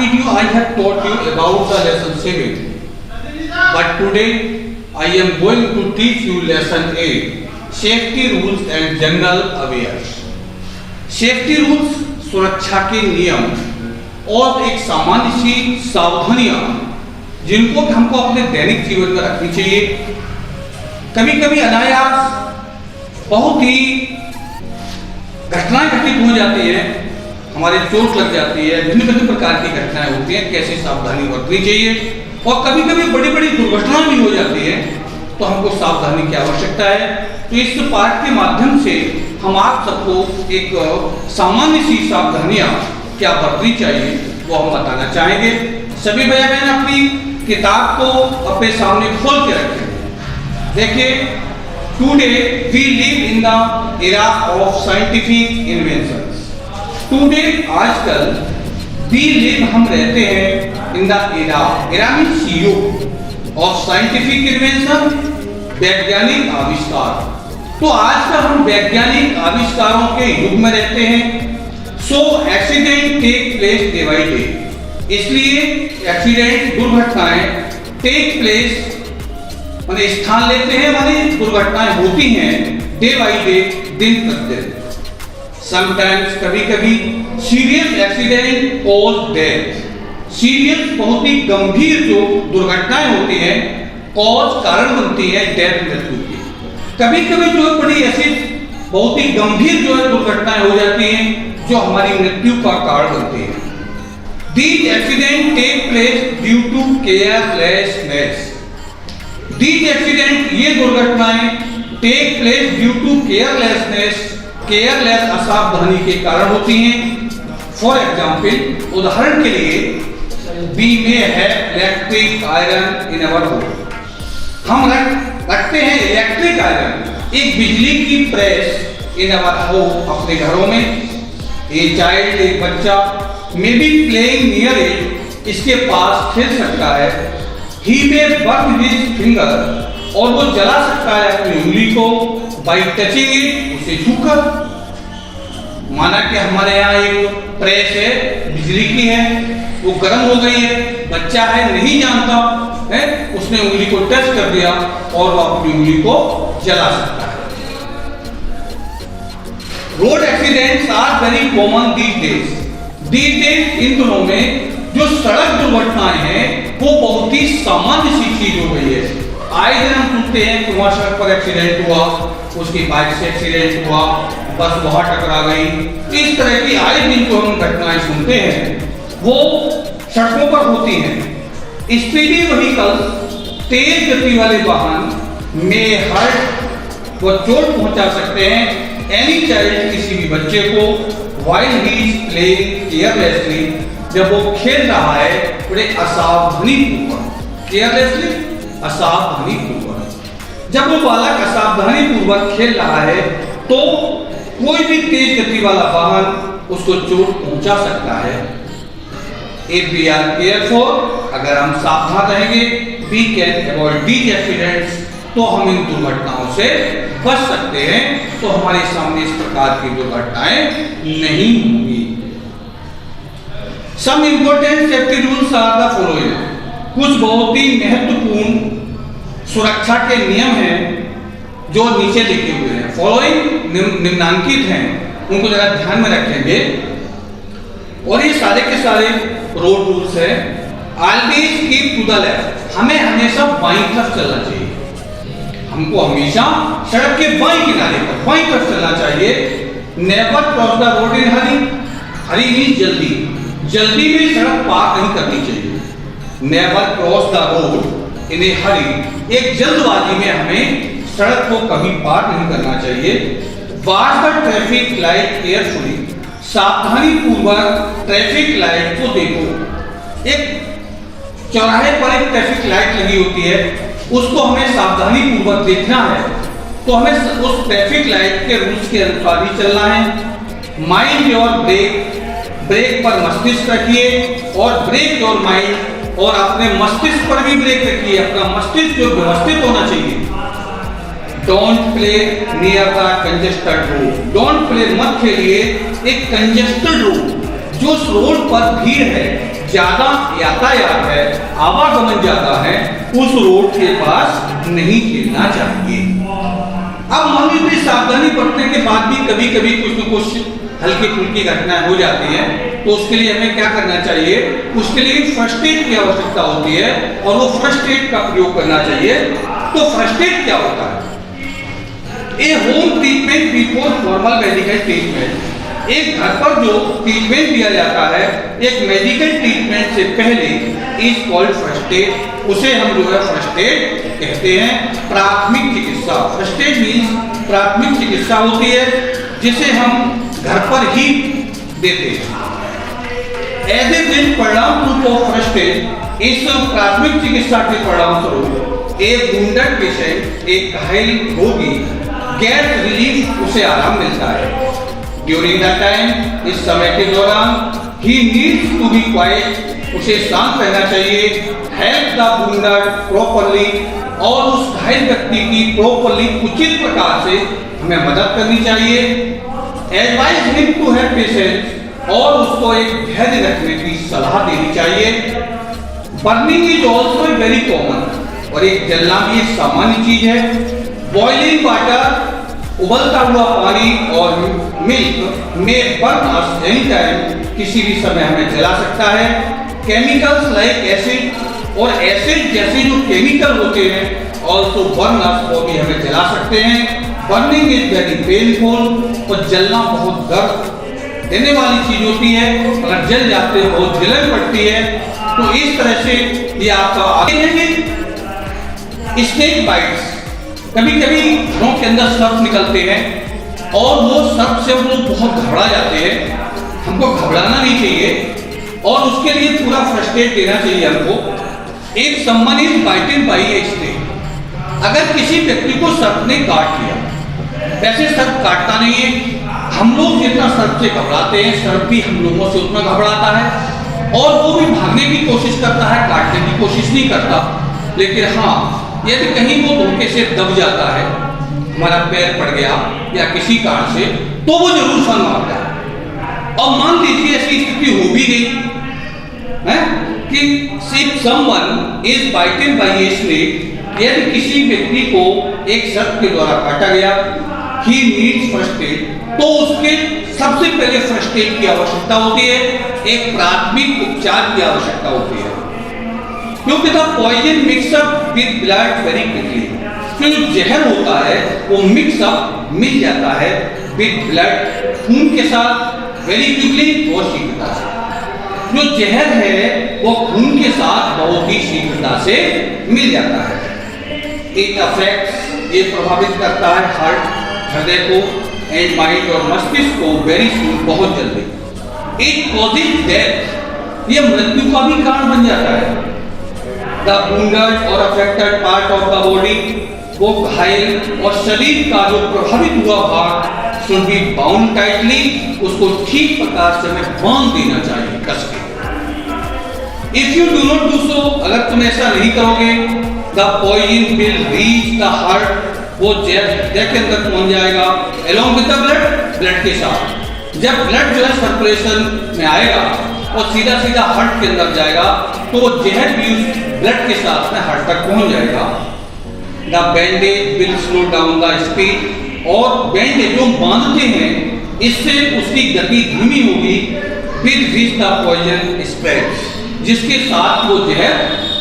video I have taught you about the lesson 7, but today I am going to teach you lesson 8, safety rules and general awareness. Safety rules, सुरक्षा के नियम और एक सामान्य सी सावधानियां जिनको हमको अपने दैनिक जीवन में रखनी चाहिए। कभी कभी अनायास बहुत ही घटनाएं घटित हो जाती हैं, हमारे चोट लग जाती है, भिन्न भिन्न प्रकार की घटनाएं होती हैं, कैसे सावधानी बरतनी चाहिए। और कभी कभी बड़ी बड़ी दुर्घटनाएं भी हो जाती हैं, तो हमको सावधानी की आवश्यकता है। तो इस पाठ के माध्यम से हम आप सबको एक सामान्य सी सावधानियां क्या बरतनी चाहिए वो हम बताना चाहेंगे। सभी भैया बहन अपनी किताब को अपने सामने खोल के रखें। देखिए, today we live in the era of scientific inventions. Today आजकल, वी लिव हम रहते हैं, इन द एरा मींस युग ऑफ साइंटिफिक इन्वेंशन, वैज्ञानिक आविष्कार। तो आजकल हम वैज्ञानिक आविष्कारों के युग में रहते हैं। So accident take place day by day, इसलिए एक्सीडेंट दुर्घटनाएं टेक प्लेस माने स्थान लेते हैं, माने दुर्घटनाएं होती हैं डे बाई डे, दिन प्रतिदिन। समटाइम्स, कभी कभी serious accident cause death, serious बहुत ही गंभीर जो दुर्घटनाएं होती हैं कॉज कारण बनती है डेथ, मृत्यु की। कभी कभी जो बड़ी ऐसी बहुत ही गंभीर जो है दुर्घटनाएं हो जाती हैं जो हमारी मृत्यु का कारण बनती है। These accidents take place due to carelessness. These accidents, ये दुर्घटनाएं take place due to carelessness, careless असावधानी के कारण होती हैं। For example, उदाहरण के लिए, we may have electric iron in our home. हम रखते हैं इलेक्ट्रिक आयरन, एक बिजली की प्रेस इन अवर होम, अपने घरों में। ए चाइल्ड, एक बच्चा, may be playing near it, इसके पास खेल सकता है। ही मे बर्न हिज फिंगर, और वो जला सकता है अपनी उंगली को, बाई टचिंग इट, उसे छूकर। माना कि हमारे यहाँ एक प्रेस है, बिजली की है, वो गर्म हो गई है, बच्चा है नहीं जानता है, उसने उंगली को टच कर दिया और वो अपनी उंगली को जला सकता है। Road accidents are very common these days. इन दिनों में जो सड़क दुर्घटनाएं हैं वो बहुत ही सामान्य सी चीज हो गई है। आए दिन हम सुनते हैं कि वहां सड़क पर एक्सीडेंट हुआ, उसकी बाइक से एक्सीडेंट हुआ, बस वहां टकरा गई। इस तरह की आए दिन जो हम घटनाएं सुनते हैं वो सड़कों पर होती हैं। स्पीडी व्हीकल, तेज गति वाले वाहन में हर्ट, वो चोट पहुंचा सकते हैं एनी चाइल्ड, किसी भी बच्चे को, while he is playing carelessly, जब वो खेल रहा है बड़े असावधानी पूर्वक, केयरलेसली असावधानी पूर्वक। जब वो बालक असावधानी पूर्वक खेल रहा है तो कोई भी तेज गति वाला वाहन उसको चोट पहुंचा सकता है। If we are careful, अगर हम सावधान रहेंगे, we can avoid these accidents, तो हम इन दुर्घटनाओं से बच सकते हैं, तो हमारे सामने इस प्रकार की दुर्घटनाएं नहीं होंगी। Some important safety rules are the following. कुछ बहुत ही महत्वपूर्ण सुरक्षा के नियम हैं जो नीचे लिखे हुए हैं। फॉलोइंग निम्नांकित हैं, उनको जरा ध्यान में रखेंगे। और ये सारे के सारे रोड रूल्स है। Always keep to the left, हमें हमेशा बाईं तरफ चलना चाहिए। हमको हमेशा सड़क के बाईं किनारे पर, बाईं तरफ चलना चाहिए। Never cross the road in Hari, Hari means जल्दी, जल्दी में सड़क पार नहीं करनी चाहिए। नेवर क्रॉस द रोड इन ए हरी, एक जल्दबाजी में हमें सड़क को कभी पार नहीं करना चाहिए। Watch the traffic light carefully, सावधानी पूर्वक ट्रैफिक लाइट को देखो। एक चौराहे पर एक ट्रैफिक लाइट लगी होती है, उसको हमें सावधानी पूर्वक देखना है, तो हमें उस ट्रैफिक लाइट के रूल्स के अनुसार ही चलना है। माइंड योर ब्रेक, ब्रेक पर मस्तिष्क रखिए, और ब्रेक योर माइंड, और अपने मस्तिष्क पर भी ब्रेक रखिए। अपना मस्तिष्क जो व्यवस्थित होना चाहिए। Don't play near the congested road, don't play मत खेलिए एक कंजेस्टेड रोड, जो रोड पर भीड़ है, ज्यादा यातायात है, आवागमन ज्यादा है, उस रोड के पास नहीं खेलना चाहिए। अब मान लीजिए सावधानी बरतने के बाद भी कभी कभी कुछ न कुछ हल्की फुल्की घटनाएं हो जाती हैं, तो उसके लिए हमें क्या करना चाहिए? उसके लिए फर्स्ट एड की आवश्यकता होती है और वो फर्स्ट एड का प्रयोग करना चाहिए। तो फर्स्ट एड क्या होता है? A home treatment before formal medical treatment. एक घर पर जो ट्रीटमेंट दिया जाता है एक मेडिकल ट्रीटमेंट से पहले, इज कॉल्ड फर्स्ट एड। उसे हम जो है फर्स्ट एड कहते हैं, प्राथमिक चिकित्सा। फर्स्ट एड मीन्स प्राथमिक चिकित्सा होती है जिसे हम घर पर ही देते हैं। एज ए परिणाम रूप ऑफ फर्स्ट एड, इस प्राथमिक चिकित्सा के परिणाम स्वरूप एक वुंडेड पेशेंट, एक घायल रोगी गेट रिलीफ, उसे आराम मिलता है। ड्यूरिंग द टाइम, इस समय के दौरान, he needs to be quiet, उसे शांत रहना चाहिए। हेल्प द वुंडेड प्रॉपरली, और उस घायल व्यक्ति की प्रॉपरली उचित प्रकार से हमें मदद करनी चाहिए। Advise him to have patience, और उसको एक धैर्य रखने की सलाह देनी चाहिए। Burning is also very common, और एक जलना भी एक सामान्य चीज है। बॉइलिंग वाटर, उबलता हुआ पानी और मिल्क में बर्न अस एनी टाइम, किसी भी समय हमें जला सकता है। केमिकल्स लाइक एसिड, और एसिड जैसे जो केमिकल होते हैं ऑल्सो बर्न अस, वो भी हमें जला सकते हैं। बर्निंग इज वेरी पेनफुल, और जलना बहुत दर्द देने वाली चीज होती है। अगर जल जाते हैं बहुत जलन पड़ती है। तो इस तरह से ये आपका आगे है। स्नेक बाइट्स, कभी कभी घरों के अंदर सर्प निकलते हैं और वो सर्प से हम लोग बहुत घबरा जाते हैं। हमको घबराना नहीं चाहिए और उसके लिए पूरा फर्स्ट एड देना चाहिए हमको। एक someone is bited by a snake, अगर किसी व्यक्ति को सर्प ने काट लिया, वैसे सर्प काटता नहीं है, हम लोग जितना सर्प से घबराते हैं सर्प भी हम लोगों से उतना घबराता है और वो भी भागने की कोशिश करता है, काटने की कोशिश नहीं करता। लेकिन हाँ, यदि कहीं वो धोखे से दब जाता है, हमारा पैर पड़ गया या किसी कारण से, तो वो जरूर फन मारता है। और मान लीजिए ऐसी स्थिति हो भी गई है कि if someone is bitten by a snake, यदि किसी व्यक्ति को एक सर्प के द्वारा काटा गया, he needs first aid, तो उसके सबसे पहले फर्स्ट एड की आवश्यकता होती है, एक प्राथमिक उपचार की आवश्यकता होती है। क्योंकि the poison mix up with blood very quickly, जो जहर होता है वो मिक्स अप मिल जाता है विद ब्लड, खून के साथ, वेरी क्विकली, बहुत शीघ्रता से। जो जहर है वो खून के साथ बहुत ही शीघ्रता से मिल जाता है। इट अफेक्ट्स, ये प्रभावित करता है हार्ट, हृदय को, एंड माइंड और मस्तिष्क को वेरी सून, बहुत जल्दी। इट कॉजेज डेथ, ये मृत्यु का भी कारण बन जाता है। The wounded or affected part of the body, वो घायल और शरीर का जो प्रभावित हुआ भाग should be bound tightly, उसको ठीक प्रकार से हमें बांध देना चाहिए कस के। If you do not do so, अगर तुम ऐसा नहीं करोगे, the poison will reach the heart, वो हृदय के अंदर पहुंच जाएगा, along with the blood, blood के साथ। जब ब्लड जो है सर्कुलेशन में आएगा और सीधा सीधा हार्ट के अंदर जाएगा, तो वो जहर भी ब्लड के साथ में हार्ट तक पहुंच जाएगा। The bandage will slow down the speed, और बैंडेज जो बांधते हैं इससे उसकी गति धीमी होगी, with which the poison spreads, जिसके साथ वो जहर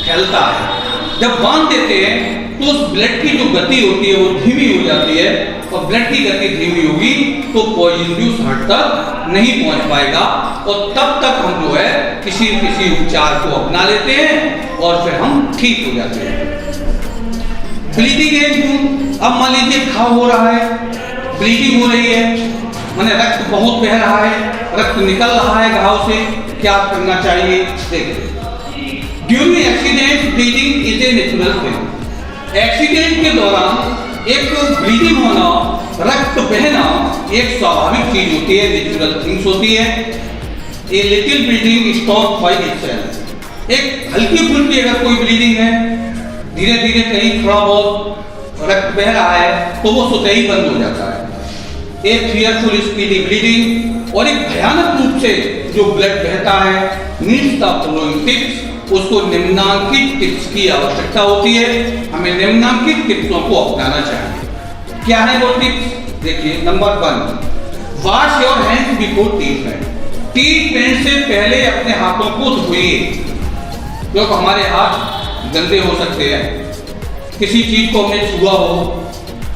फैलता है। जब बांध देते हैं तो उस ब्लड की जो गति होती है वो धीमी हो जाती है, और ब्लड की गति धीमी होगी तो पॉइजन भी उस हार्ट तक नहीं पहुंच पाएगा, और तब तक हम जो है किसी उपचार को अपना लेते हैं और फिर हम ठीक हो जाते हैं। ब्लीडिंग एज, अब मान लीजिए घाव हो रहा है, ब्लीडिंग हो रही है, माने रक्त बहुत बह रहा है, रक्त निकल रहा है घाव से, क्या करना चाहिए? देखिए, during accident bleeding is a natural thing. Accident के दौरान एक ब्लीडिंग होना, रक्त बहना एक स्वाभाविक चीज होती है, नेचुरल थिंग्स होती है। A little bleeding stop by itself, एक हल्की फुल्की अगर कोई ब्लीडिंग है, धीरे धीरे कहीं थोड़ा बहुत रक्त बह रहा है तो वो स्वतः ही बंद हो जाता है। एक fearful speedy bleeding और एक भयानक रूप से जो ब्लड बहता है, needs the following tips, उसको निम्नांकित टिप्स की आवश्यकता होती है। हमें निम्नांकित टिप्सों को अपनाना चाहिए। क्या है वो टिप्स? देखिए, number 1, wash your hands before treatment. Treatment से पहले अपने हाथों को धोइए, क्योंकि हमारे हाथ गंदे हो सकते हैं, किसी चीज को हमने छुआ हो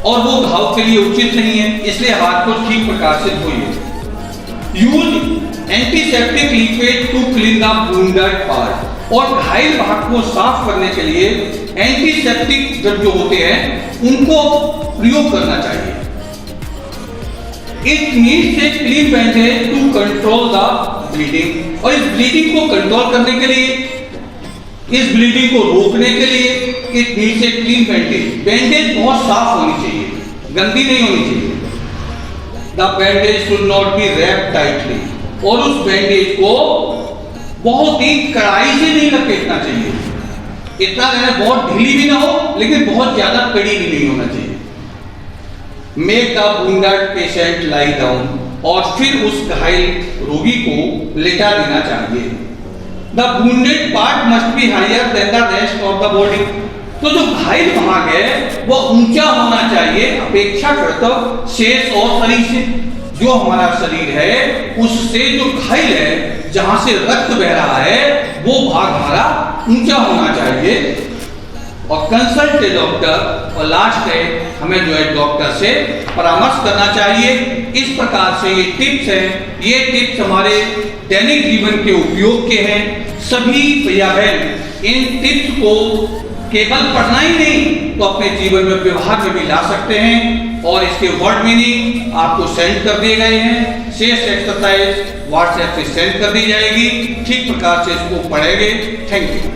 और वो घाव के लिए उचित नहीं है, इसलिए हाथ को ठीक प्रकार से धोइए। Use antiseptic liquid to clean the wounded part, और घायल भाग को साफ करने के लिए एंटीसेप्टिक द्रव जो होते हैं उनको प्रयोग करना चाहिए। It needs a clean bandage to control the bleeding, और इस ब्लीडिंग को कंट्रोल करने के लिए, इस ब्लीडिंग को रोकने के लिए it needs a clean bandage. Bandage बहुत साफ होनी चाहिए, गंदी नहीं होनी चाहिए। The bandage should not be wrapped tightly, और उस बैंडेज को बहुत ही कड़ाई से नहीं लपेटना चाहिए, इतना बहुत ढीली भी ना हो लेकिन बहुत ज्यादा कड़ी भी नहीं होना चाहिए। Make the wounded patient lie down, और फिर उस घायल रोगी को लेटा देना चाहिए। The wounded part must be higher than the rest of the body, तो जो घायल भाग है वो ऊंचा होना चाहिए अपेक्षाकृत शेष और शरीर से। जो हमारा शरीर है उससे जो घायल है, जहां से रक्त बह रहा है, वो भाग हमारा ऊंचा होना चाहिए। और कंसल्ट ए डॉक्टर, और लास्ट है हमें जो है डॉक्टर से परामर्श करना चाहिए। इस प्रकार से ये टिप्स हैं, ये टिप्स हमारे दैनिक जीवन के उपयोग के हैं। सभी भैया बहन इन टिप्स को केवल पढ़ना ही नहीं तो अपने जीवन में व्यवहार में भी ला सकते हैं, और इसके वर्ड मीनिंग आपको सेंड कर दिए गए हैं। शेष एक्सरसाइज व्हाट्सएप से सेंड कर दी जाएगी, ठीक प्रकार से इसको पढ़ेंगे। Thank you.